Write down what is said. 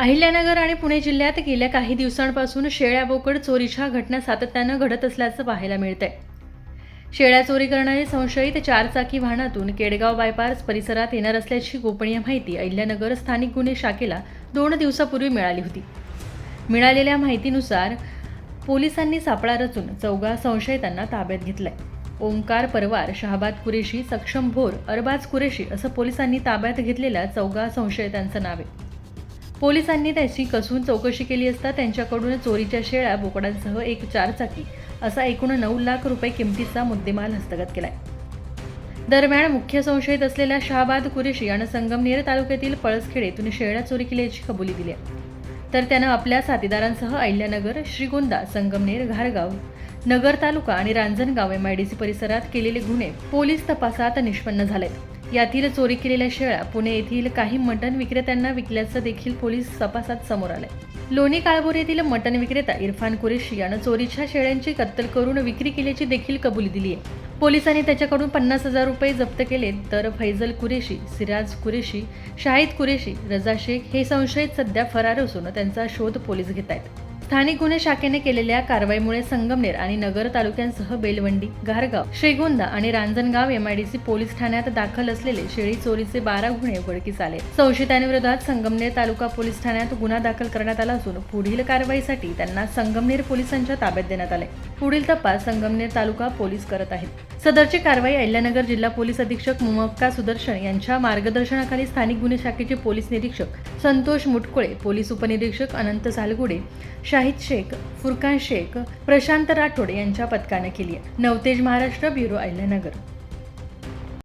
अहिल्यानगर आणि पुणे जिल्ह्यात गेल्या काही दिवसांपासून शेळ्या बोकड चोरीच्या घटना सातत्यानं घडत असल्याचं पाहायला मिळतंय. शेळ्या चोरी करणारे संशयित चारचाकी वाहनातून केडगाव बायपास परिसरात येणार असल्याची गोपनीय माहिती अहिल्यानगर स्थानिक गुन्हे शाखेला 2 दिवसापूर्वी मिळाली होती. मिळालेल्या माहितीनुसार पोलिसांनी सापळा रचून 4 संशयितांना ताब्यात घेतलंय. ओंकार परवार, शहाबाद कुरेशी, सक्षम भोर, अरबाज कुरेशी असं पोलिसांनी ताब्यात घेतलेल्या 4 संशयितांचं नाव आहे. पोलिसांनी त्याची कसून चौकशी केली असता त्यांच्याकडून चोरीच्या शेळ्या बोकडांसह एक चारचाकी असा एकूण 9 लाख रुपये किमतीचा मुद्देमाल हस्तगत केलाय. दरम्यान मुख्य संशयित असलेल्या शहाबाद कुरेशी यानं संगमनेर तालुक्यातील पळसखेड येथून शेळ्या चोरी केल्याची कबुली दिली आहे. तर त्यानं आपल्या साथीदारांसह अहिल्यानगर, श्रीगोंदा, संगमनेर, घारगाव, नगर तालुका आणि रांजणगाव MIDC परिसरात केलेले गुन्हे पोलीस तपासात निष्पन्न झालेत. यातील चोरी केलेल्या शेळ्या पुणे येथील काही मटण विक्रेत्यांना विकल्याचं देखील पोलीस तपासात समोर आलंय. लोणी काळभोर येथील मटण विक्रेता इरफान कुरेशी यानं चोरीच्या शेळ्यांची कत्तल करून विक्री केल्याची देखील कबुली दिली आहे. पोलिसांनी त्याच्याकडून 50,000 रुपये जप्त केले. तर फैजल कुरेशी, सिराज कुरेशी, शाहिद कुरेशी, रजा शेख हे संशयित सध्या फरार असून त्यांचा शोध पोलीस घेत आहेत. स्थानिक गुन्हे शाखेने केलेल्या कारवाईमुळे संगमनेर आणि नगर तालुक्यांसह बेलवंडी, घारगाव, श्रीगोंदा आणि रांजणगाव MIDC पोलीस ठाण्यात दाखल असलेले शेळी चोरीचे 12 गुन्हे उघडकीस आले. संशयितांविरोधात संगमनेर तालुका पोलीस ठाण्यात गुन्हा दाखल करण्यात आला असून पुढील कारवाईसाठी त्यांना संगमनेर पोलिसांच्या ताब्यात देण्यात आले. पुढील तपास संगमनेर तालुका पोलीस करत आहेत. सदरची कारवाई अहिल्यानगर जिल्हा पोलीस अधीक्षक मुमक्का सुदर्शन यांच्या मार्गदर्शनाखाली स्थानिक गुन्हे शाखेचे पोलीस निरीक्षक संतोष मुटकुळे, पोलीस उपनिरीक्षक अनंत सालगुडे, शाहिद शेख, फुरकान शेख, प्रशांत राठोड यांच्या पथकाने केली आहे. नवतेज महाराष्ट्र ब्युरो, अहिल्यानगर.